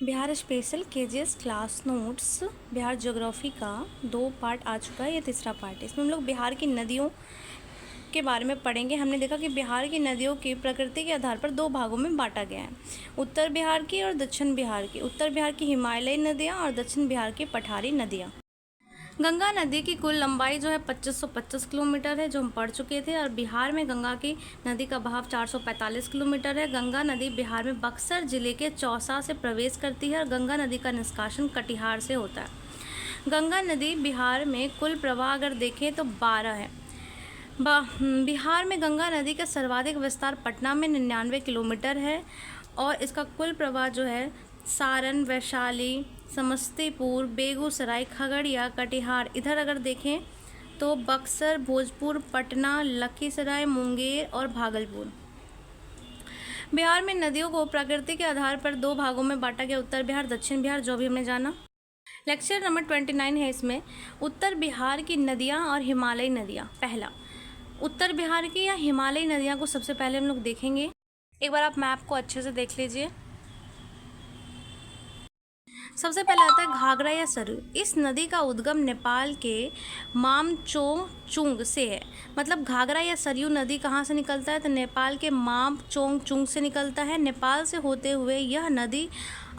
Bihar special KGS class notes Bihar geography का 2 part आ चुका है। ये तीसरा पार्ट है। इसमें हम लोग बिहार की नदियों के बारे में पढ़ेंगे। हमने देखा कि बिहार की नदियों की प्रकृति के आधार पर 2 भागों में बांटा गया है, उत्तर बिहार की और दक्षिण बिहार की। उत्तर बिहार की हिमालयी नदियाँ और दक्षिण बिहार की पठारी नदियाँ। गंगा नदी की कुल लंबाई जो है 2525 किलोमीटर है, जो हम पढ़ चुके थे। और बिहार में गंगा की नदी का बहाव 445 किलोमीटर है। गंगा नदी बिहार में बक्सर जिले के चौसा से प्रवेश करती है और गंगा नदी का निष्कासन कटिहार से होता है। गंगा नदी बिहार में कुल प्रवाह अगर देखें तो 12 है। बिहार में गंगा नदी का सर्वाधिक विस्तार पटना में 99 किलोमीटर है और इसका कुल प्रवाह जो है सारण, वैशाली, समस्तीपुर, बेगूसराय, खगड़िया, कटिहार, इधर अगर देखें तो बक्सर, भोजपुर, पटना, लखीसराय, मुंगेर और भागलपुर। बिहार में नदियों को प्रकृति के आधार पर 2 भागों में बांटा गया, उत्तर बिहार, दक्षिण बिहार, जो भी हमने जाना। लेक्चर नंबर 29 है। इसमें उत्तर बिहार की नदियाँ और हिमालयी नदियाँ। पहला, उत्तर बिहार की या हिमालयी नदियाँ को सबसे पहले हम लोग देखेंगे। एक बार आप मैप को अच्छे से देख लीजिए। सबसे पहले आता है घाघरा या सरयू। इस नदी का उद्गम नेपाल के मामचोंगचुंग से है। मतलब घाघरा या सरयू नदी कहाँ से निकलता है तो नेपाल के मामचोंगचुंग से निकलता है। नेपाल से होते हुए यह नदी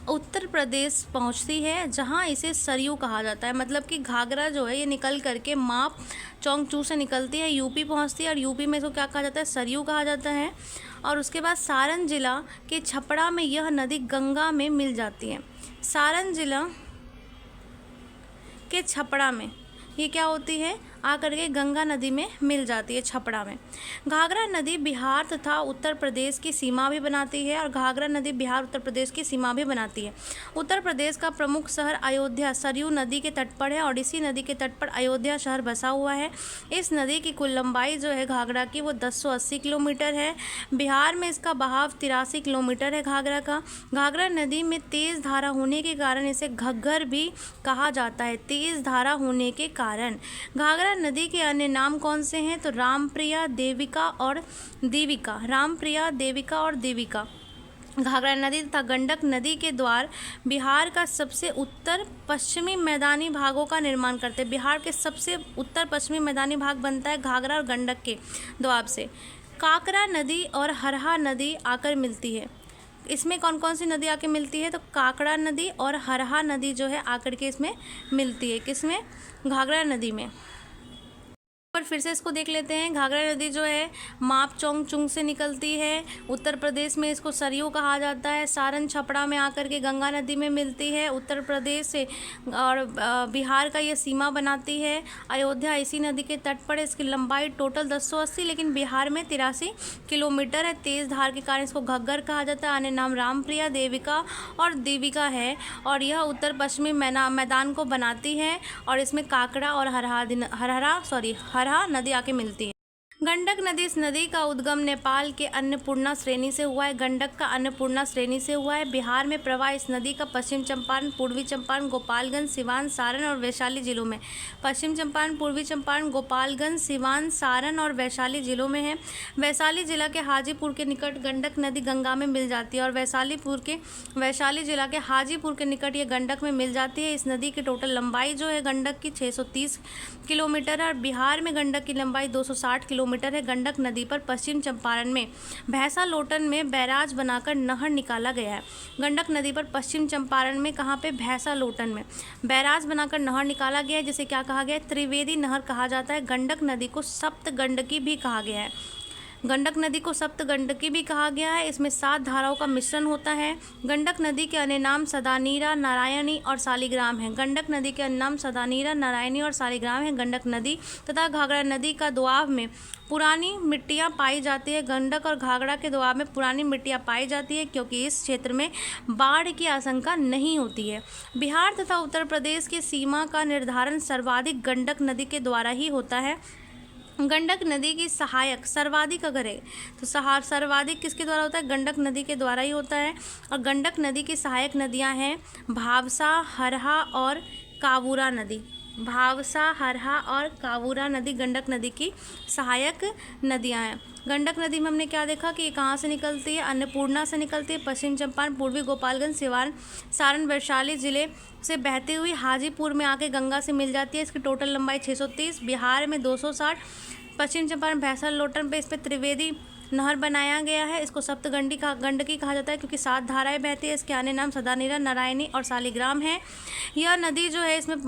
उत्तर प्रदेश पहुंचती है, जहां इसे सरयू कहा जाता है। मतलब कि घाघरा जो है ये निकल करके माप चोंगचू से निकलती है, यूपी पहुंचती है और यूपी में इसको क्या कहा जाता है, सरयू कहा जाता है। और उसके बाद सारण जिला के छपड़ा में यह नदी गंगा में मिल जाती है। सारण जिला के छपड़ा में ये क्या होती है, आकर के गंगा नदी में मिल जाती है छपड़ा में। घाघरा नदी बिहार तथा उत्तर प्रदेश की सीमा भी बनाती है और घाघरा नदी बिहार उत्तर प्रदेश की सीमा भी बनाती है। उत्तर प्रदेश का प्रमुख शहर अयोध्या सरयू नदी के तट पर है और इसी नदी के तट पर अयोध्या शहर बसा हुआ है। इस नदी की कुल लंबाई जो है घाघरा की वो 1080 किलोमीटर है। बिहार में इसका बहाव 83 किलोमीटर है घाघरा का। घाघरा नदी में तेज धारा होने के कारण इसे घग्गर भी कहा जाता है। तेज धारा होने के कारण घाघरा नदी के अन्य नाम कौन से हैं तो रामप्रिया, देविका और देविका। रामप्रिया, देविका और देविका। घाघरा नदी तथा गंडक नदी के द्वार बिहार का सबसे उत्तर पश्चिमी मैदानी भागों का निर्माण करते हैं। बिहार के सबसे उत्तर पश्चिमी मैदानी भाग बनता है घाघरा और गंडक के द्वार से। काकरा नदी और हरहा नदी आकर मिलती है। इसमें कौन कौन सी नदी आके मिलती है तो काकड़ा नदी और हरहा नदी जो है आकर के इसमें मिलती है। किसमें, घाघरा नदी में। पर फिर से इसको देख लेते हैं। घाघरा नदी जो है मापचोंगचुंग से निकलती है, उत्तर प्रदेश में इसको सरयू कहा जाता है। सारण छपड़ा में आकर के गंगा नदी में मिलती है उत्तर प्रदेश से और बिहार का ये सीमा बनाती है। अयोध्या इसी नदी के तट पर है। इसकी लंबाई टोटल 1080 लेकिन बिहार में 83 किलोमीटर है। तेज धार के कारण इसको घग्गर कहा जाता है। अन्य नाम रामप्रिया, देविका और देविका है और यह उत्तर पश्चिमी मैदान को बनाती है और इसमें काकड़ा और हरहा नदी आके मिलती है। गंडक नदी, इस नदी का उद्गम नेपाल के अन्नपूर्णा श्रेणी से हुआ है। गंडक का अन्नपूर्णा श्रेणी से हुआ है। बिहार में प्रवाह इस नदी का पश्चिम चंपारण, पूर्वी चंपारण, गोपालगंज, सिवान, सारण और वैशाली जिलों में। पश्चिम चंपारण, पूर्वी चंपारण, गोपालगंज, सिवान, सारण और वैशाली जिलों में है। वैशाली जिला के हाजीपुर के निकट गंडक नदी गंगा में मिल जाती है और वैशाली जिला के हाजीपुर के निकट ये गंडक में मिल जाती है। इस नदी की टोटल लंबाई जो है गंडक की 630 किलोमीटर है और बिहार में गंडक की लंबाई 260 किलोमीटर है। गंडक नदी पर पश्चिम चंपारण में भैंसा लोटन में बैराज बनाकर नहर निकाला गया है। गंडक नदी पर पश्चिम चंपारण में कहाँ पे, भैंसा लोटन में बैराज बनाकर नहर निकाला गया है, जिसे क्या कहा गया है, त्रिवेदी नहर कहा जाता है। गंडक नदी को सप्त गंडकी भी कहा गया है। गंडक नदी को सप्त गंडकी भी कहा गया है। इसमें 7 धाराओं का मिश्रण होता है। गंडक नदी के अन्य नाम सदानीरा, नारायणी और शालिग्राम हैं। गंडक नदी के अन्य नाम सदानीरा, नारायणी और शालिग्राम हैं। गंडक नदी तथा घाघरा नदी का दोआब में पुरानी मिट्टियाँ पाई जाती है। गंडक और घाघरा के दोआब में पुरानी मिट्टियाँ पाई जाती है क्योंकि इस क्षेत्र में बाढ़ की आशंका नहीं होती है। बिहार तथा उत्तर प्रदेश की सीमा का निर्धारण सर्वाधिक गंडक नदी के द्वारा ही होता है। गंडक नदी की सहायक सर्वाधिक अगर है तो सर्वाधिक किसके द्वारा होता है, गंडक नदी के द्वारा ही होता है। और गंडक नदी की सहायक नदियां हैं भावसा, हरहा और काबूरा नदी। भावसा, हरहा और कावूरा नदी गंडक नदी की सहायक नदियां हैं। गंडक नदी में हमने क्या देखा कि ये कहाँ से निकलती है, अन्नपूर्णा से निकलती है, पश्चिम चंपारण, पूर्वी गोपालगंज, सिवान, सारण, वैशाली जिले से बहती हुई हाजीपुर में आके गंगा से मिल जाती है। इसकी टोटल लंबाई 630, बिहार में 260, पश्चिम चंपारण भैंसा लोटन पे इस पर त्रिवेदी नहर बनाया गया है। इसको सप्तगंडी गंडकी कहा जाता है क्योंकि 7 धाराएं बहती है। इसके अन्य नाम सदानीरा, नारायणी और शालिग्राम है। यह नदी जो है इसमें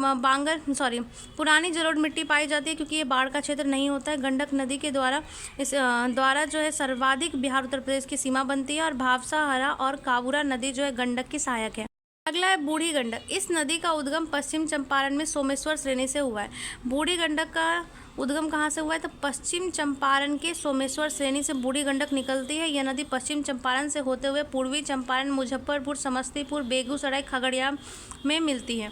पुरानी जलोढ़ मिट्टी पाई जाती है क्योंकि ये बाढ़ का क्षेत्र नहीं होता है। गंडक नदी के द्वारा जो है सर्वाधिक बिहार उत्तर प्रदेश की सीमा बनती है और भावसा, हरा और कावूरा नदी जो है गंडक की सहायक है। अगला है बूढ़ी गंडक। इस नदी का उद्गम पश्चिम चंपारण में सोमेश्वर श्रेणी से हुआ है। बूढ़ी गंडक का उद्गम कहाँ से हुआ है तो पश्चिम चंपारण के सोमेश्वर श्रेणी से बूढ़ी गंडक निकलती है। यह नदी पश्चिम चंपारण से होते हुए पूर्वी चंपारण, मुजफ्फरपुर, समस्तीपुर, बेगूसराय, खगड़िया में मिलती है।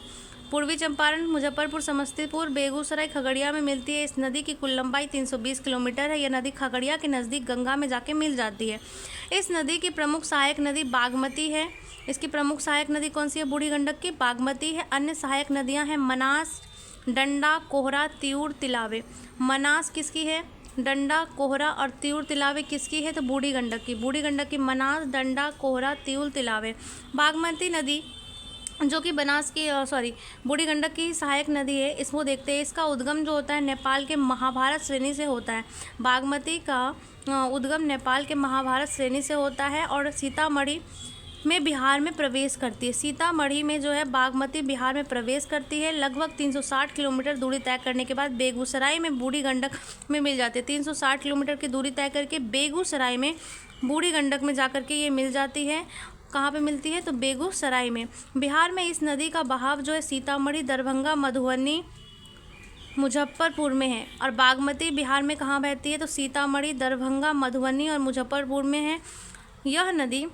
पूर्वी चंपारण, मुजफ्फरपुर, समस्तीपुर, बेगूसराय, खगड़िया में मिलती है। इस नदी की कुल लंबाई 320 किलोमीटर है। यह नदी खगड़िया के नज़दीक गंगा में जाके मिल जाती है। इस नदी की प्रमुख सहायक नदी बागमती है। इसकी प्रमुख सहायक नदी कौन सी है बूढ़ी गंडक की? बागमती है। अन्य सहायक नदियां हैं मनास, डंडा, कोहरा, तिऊर, तिलावे। मनास किसकी है? डंडा, कोहरा और तिऊर, तिलावे किसकी है तो बूढ़ी गंडक की। बूढ़ी गंडक की मनास, डंडा, कोहरा, तिऊर, तिलावे। बागमती नदी जो कि बूढ़ी गंडक की सहायक नदी है, इसको देखते हैं। इसका उद्गम जो होता है नेपाल के महाभारत श्रेणी से होता है। बागमती का उद्गम नेपाल के महाभारत श्रेणी से होता है और सीतामढ़ी में बिहार में प्रवेश करती है। सीतामढ़ी में जो है बागमती बिहार में प्रवेश करती है। लगभग 360 किलोमीटर दूरी तय करने के बाद बेगूसराय में बूढ़ी गंडक में मिल जाती है। 360 किलोमीटर की दूरी तय करके बेगूसराय में बूढ़ी गंडक में जाकर के ये मिल जाती है। कहाँ पे मिलती है तो बेगूसराय में। बिहार में इस नदी का बहाव जो है सीतामढ़ी, दरभंगा, मधुबनी, मुजफ्फरपुर में है। और बागमती बिहार में कहाँ बहती है तो सीतामढ़ी, दरभंगा, मधुबनी और मुजफ्फरपुर में है। यह नदी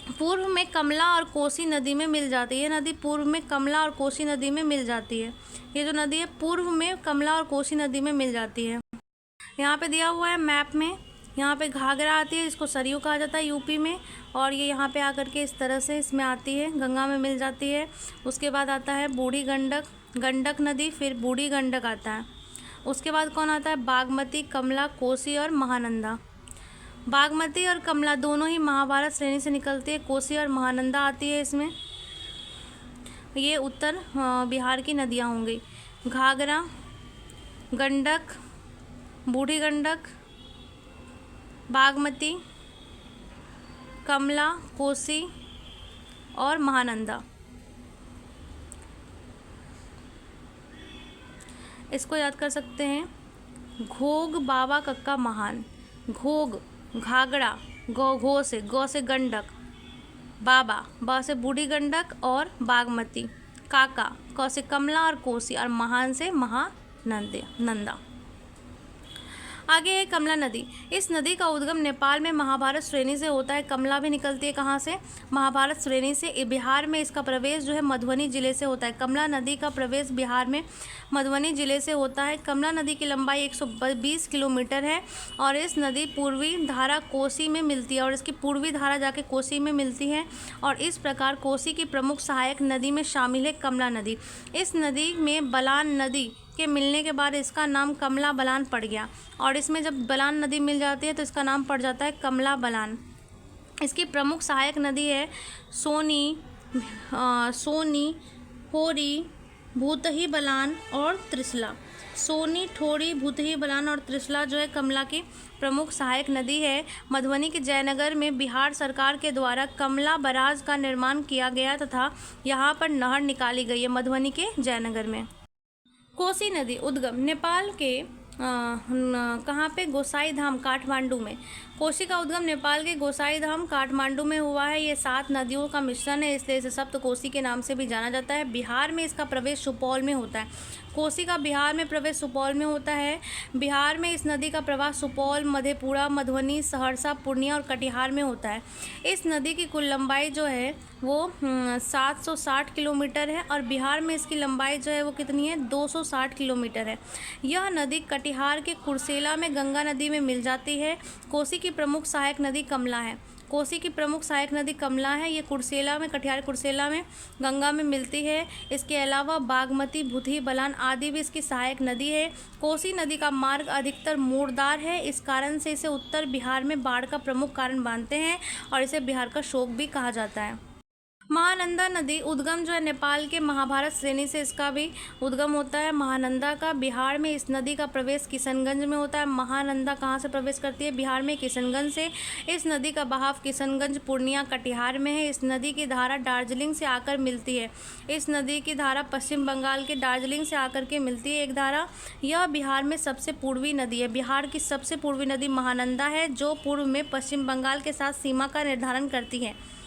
पूर्व में कमला और कोसी नदी में मिल जाती है। नदी पूर्व में कमला और कोसी नदी में मिल जाती है। ये जो नदी है पूर्व में कमला और कोसी नदी में मिल जाती है। यहाँ पे दिया हुआ है मैप में, यहाँ पे घाघरा आती है, इसको सरयू कहा जाता है यूपी में। और ये यहाँ पे आकर के इस तरह से इसमें आती है, गंगा में मिल जाती है। उसके बाद आता है बूढ़ी गंडक, गंडक नदी, फिर बूढ़ी गंडक आता है। उसके बाद कौन आता है बागमती, कमला, कोसी और महानंदा। बागमती और कमला दोनों ही महाभारत श्रेणी से निकलती है। कोसी और महानंदा आती है इसमें। ये उत्तर बिहार की नदियाँ होंगी। घाघरा, गंडक, बूढ़ी गंडक, बागमती, कमला, कोसी और महानंदा। इसको याद कर सकते हैं। घोग, बाबा, कक्का, महान। घोग घाघरा, घो से गंडक, बाबा, ब से बूढ़ी गंडक और बागमती, काका, क से कमला और कोसी और महान से महानंदा। आगे है कमला नदी। इस नदी का उद्गम नेपाल में महाभारत श्रेणी से होता है। कमला भी निकलती है कहाँ से? महाभारत श्रेणी से। बिहार में इसका प्रवेश जो है मधुबनी जिले से होता है। कमला नदी का प्रवेश बिहार में मधुबनी जिले से होता है। कमला नदी की लंबाई 120 किलोमीटर है और इस नदी पूर्वी धारा कोसी में मिलती है और इसकी पूर्वी धारा जाके कोसी में मिलती है। और इस प्रकार कोसी की प्रमुख सहायक नदी में शामिल है कमला नदी। इस नदी में बलान नदी के मिलने के बाद इसका नाम कमला बलान पड़ गया और इसमें जब बलान नदी मिल जाती है तो इसका नाम पड़ जाता है कमला बलान। इसकी प्रमुख सहायक नदी है सोनी, ठोरी, भूतही बलान और त्रिशला। सोनी, ठोरी, भूतही बलान और त्रिशला जो है कमला की प्रमुख सहायक नदी है। मधुबनी के जयनगर में बिहार सरकार के द्वारा कमला बराज का निर्माण किया गया तथा यहाँ पर नहर निकाली गई है मधुबनी के जयनगर में। कोसी नदी उद्गम नेपाल के कहाँ पे? गोसाई धाम, काठमांडू में। कोसी का उद्गम नेपाल के गोसाई धाम, काठमांडू में हुआ है। ये 7 नदियों का मिश्रण है, इसलिए इसे सप्त कोसी के नाम से भी जाना जाता है। बिहार में इसका प्रवेश सुपौल में होता है। कोसी का बिहार में प्रवेश सुपौल में होता है। बिहार में इस नदी का प्रवाह सुपौल, मधेपुरा, मधुबनी, सहरसा, पूर्णिया और कटिहार में होता है। इस नदी की कुल लंबाई जो है वो 760 किलोमीटर है और बिहार में इसकी लंबाई जो है वो कितनी है? 260 किलोमीटर है। यह नदी कटिहार के कुर्सेला में गंगा नदी में मिल जाती है। कोसी की प्रमुख सहायक नदी कमला है। कोसी की प्रमुख सहायक नदी कमला है, ये कुर्सेला में, कटिहार कुर्सेला में गंगा में मिलती है। इसके अलावा बागमती, भूतही, बलान आदि भी इसकी सहायक नदी है। कोसी नदी का मार्ग अधिकतर मोड़दार है, इस कारण से इसे उत्तर बिहार में बाढ़ का प्रमुख कारण मानते हैं और इसे बिहार का शोक भी कहा जाता है। महानंदा नदी उद्गम जो है नेपाल के महाभारत श्रेणी से इसका भी उद्गम होता है। महानंदा का बिहार में इस नदी का प्रवेश किशनगंज में होता है। महानंदा कहाँ से प्रवेश करती है? बिहार में किशनगंज से। इस नदी का बहाव किशनगंज, पूर्णिया, कटिहार में है। इस नदी की धारा दार्जिलिंग से आकर मिलती है। इस नदी की धारा पश्चिम बंगाल के दार्जिलिंग से आकर के मिलती है एक धारा। यह बिहार में सबसे पूर्वी नदी है। बिहार की सबसे पूर्वी नदी महानंदा है, जो पूर्व में पश्चिम बंगाल के साथ सीमा का निर्धारण करती है।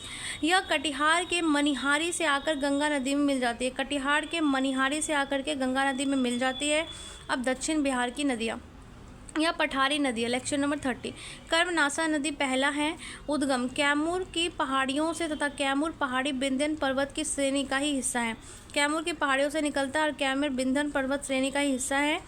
यह कटिहार के मनिहारी से आकर गंगा नदी में मिल जाती है। कटिहार के मनिहारी से आकर के गंगा नदी में मिल जाती है। अब दक्षिण बिहार की नदियाँ, यह पठारी नदी है। Lecture number 30। कर्मनाशा नदी पहला है उद्गम कैमूर की पहाड़ियों से तथा कैमूर पहाड़ी विंध्य पर्वत की श्रेणी का ही हिस्सा है। कैमूर की पहाड़ियों से निकलता है और कैमूर विंध्य पर्वत श्रेणी का ही हिस्सा है।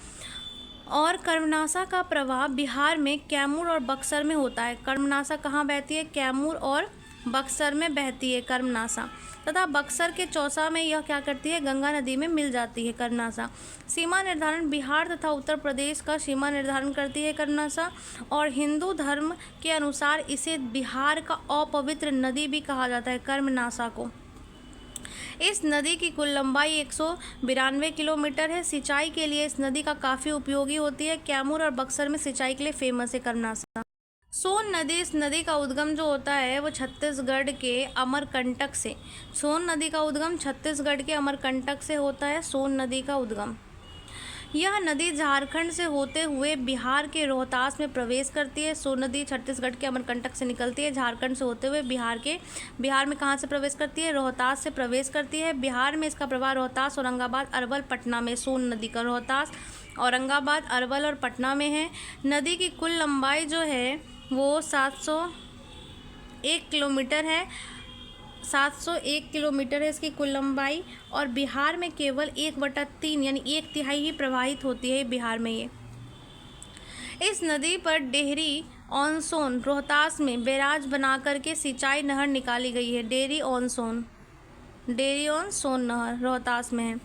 और कर्मनाशा का प्रवाह बिहार में कैमूर और बक्सर में होता है। कर्मनाशा कहाँ बहती है? कैमूर और बक्सर में बहती है कर्मनाशा, तथा बक्सर के चौसा में यह क्या करती है? गंगा नदी में मिल जाती है कर्मनाशा। सीमा निर्धारण बिहार तथा उत्तर प्रदेश का सीमा निर्धारण करती है कर्मनाशा, और हिंदू धर्म के अनुसार इसे बिहार का अपवित्र नदी भी कहा जाता है कर्मनाशा को। इस नदी की कुल लंबाई 192 किलोमीटर है। सिंचाई के लिए इस नदी का काफ़ी उपयोगी होती है। कैमूर और बक्सर में सिंचाई के लिए फेमस है कर्मनाशा। सोन नदी, इस नदी का उद्गम जो होता है वो छत्तीसगढ़ के अमरकंटक से। सोन नदी का उद्गम छत्तीसगढ़ के अमरकंटक से होता है। सोन नदी का उद्गम, यह नदी झारखंड से होते हुए बिहार के रोहतास में प्रवेश करती है। सोन नदी छत्तीसगढ़ के अमरकंटक से निकलती है, झारखंड से होते हुए बिहार में कहाँ से प्रवेश करती है? रोहतास से प्रवेश करती है। बिहार में इसका प्रवाह रोहतास, औरंगाबाद, अरवल, पटना में। सोन नदी का रोहतास, औरंगाबाद, अरवल और पटना में है। नदी की कुल लंबाई जो है वो 701 किलोमीटर है। 701 किलोमीटर है इसकी कुल लंबाई, और बिहार में केवल 1/3 यानी 1/3 ही प्रवाहित होती है बिहार में ये। इस नदी पर डेहरी ऑन सोन रोहतास में बैराज बना करके सिंचाई नहर निकाली गई है। डेहरी ऑन सोन नहर रोहतास में है।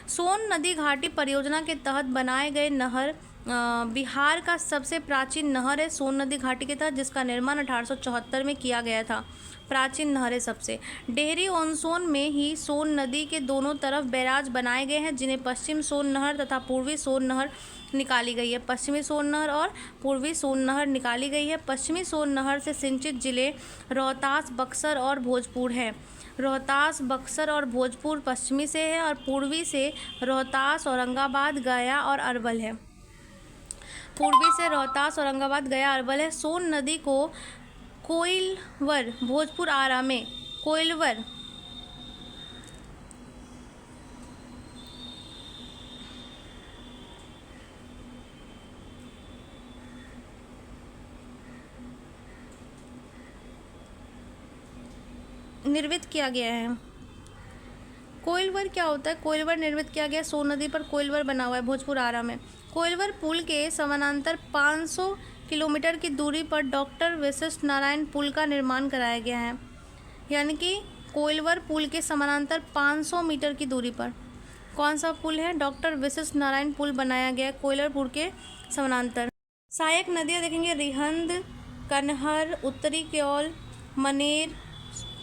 सोन नदी घाटी परियोजना के तहत बनाए गए नहर बिहार का सबसे प्राचीन नहर है। सोन नदी घाटी के तहत जिसका निर्माण 1874 में किया गया था। प्राचीन नहर है सबसे। डेहरी ऑन सोन में ही सोन नदी के दोनों तरफ बैराज बनाए गए हैं, जिन्हें पश्चिम सोन नहर तथा पूर्वी सोन नहर निकाली गई है। पश्चिमी सोन नहर और पूर्वी सोन नहर निकाली गई है। पश्चिमी सोन नहर से सिंचित जिले रोहतास, बक्सर और भोजपुर हैं। रोहतास, बक्सर और भोजपुर पश्चिमी से है, और पूर्वी से रोहतास, औरंगाबाद, गया और अरवल है। पूर्वी से रोहतास, औरंगाबाद, गया, अरवल है। सोन नदी को कोइलवर, भोजपुर आरा में कोइलवर निर्मित किया गया है। कोइलवर क्या होता है? कोइलवर निर्मित किया गया सोन नदी पर कोइलवर बना हुआ है भोजपुर आरा में। कोइलवर पुल के समानांतर 500 किलोमीटर की दूरी पर डॉक्टर वशिष्ठ नारायण पुल का निर्माण कराया गया है। यानी कि कोइलवर पुल के समानांतर 500 मीटर की दूरी पर कौन सा पुल है? डॉक्टर वशिष्ठ नारायण पुल बनाया गया है कोइलवर पुल के समानांतर। सहायक नदियाँ देखेंगे रिहंद, कनहर, उत्तरी क्योल, मनेर,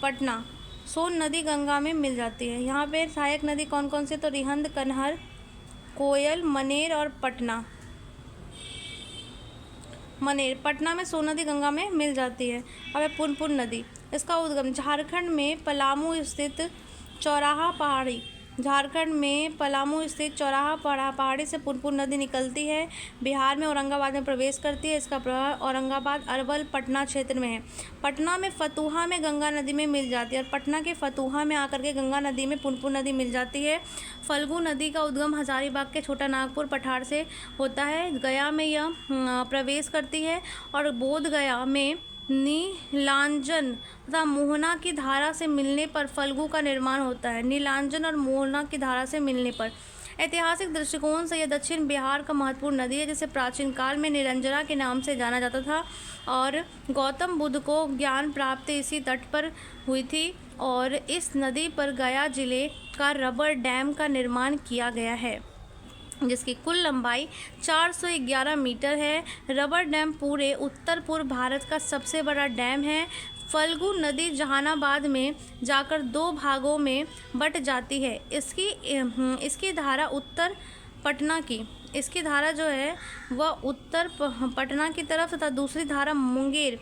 पटना। सोन नदी गंगा में मिल जाती है। यहाँ पे सहायक नदी कौन कौन से? तो रिहंद, कनहर, कोयल, मनेर और पटना। मनेर, पटना में सोन नदी गंगा में मिल जाती है। अब है पुनपुन नदी, इसका उद्गम झारखंड में पलामू स्थित चौराहा पहाड़ी। झारखंड में पलामू स्थित चौराहा पहाड़ी से पुनपुन नदी निकलती है। बिहार में औरंगाबाद में प्रवेश करती है। इसका प्रवाह औरंगाबाद, अरवल, पटना क्षेत्र में है। पटना में फतुहा में गंगा नदी में मिल जाती है, और पटना के फतुहा में आकर के गंगा नदी में पुनपुन नदी मिल जाती है। फल्गु नदी का उद्गम हजारीबाग के छोटा नागपुर पठार से होता है। गया में यह प्रवेश करती है, और बोध गया में नीलांजन तथा मोहना की धारा से मिलने पर फल्गु का निर्माण होता है। नीलांजन और मोहना की धारा से मिलने पर ऐतिहासिक दृष्टिकोण से यह दक्षिण बिहार का महत्वपूर्ण नदी है, जिसे प्राचीन काल में निरंजरा के नाम से जाना जाता था और गौतम बुद्ध को ज्ञान प्राप्ति इसी तट पर हुई थी और इस नदी पर गया जिले का रबर डैम का निर्माण किया गया है, जिसकी कुल लंबाई 411 मीटर है। रबर डैम पूरे उत्तर पूर्व भारत का सबसे बड़ा डैम है। फल्गु नदी जहानाबाद में जाकर 2 भागों में बट जाती है। इसकी धारा उत्तर पटना की इसकी धारा जो है वह उत्तर पटना की तरफ तथा दूसरी धारा मुंगेर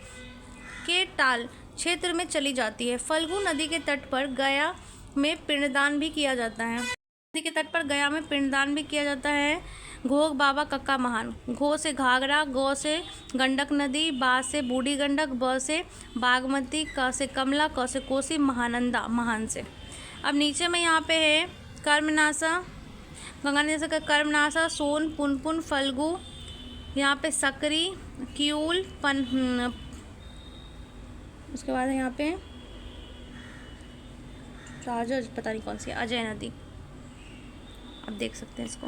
के टाल क्षेत्र में चली जाती है। फल्गु नदी के तट पर गया में पिंडदान भी किया जाता है। नदी के तट पर गया में पिंडदान भी किया जाता है। घोग बाबा कक्का महान। घो से घाघरा, गौ से गंडक नदी, बा से बूढ़ी गंडक, ब से बागमती, क से कमला, क से कोसी, महानंदा महान से। अब नीचे में यहाँ पे है कर्मनासा, गंगा नदी से कर्मनासा, सोन, पुनपुन, फल्गु, यहाँ पे सकरी, क्यूल, उसके बाद है यहाँ पे राजा, पता नहीं कौन सी, अजय नदी। आप देख सकते हैं इसको।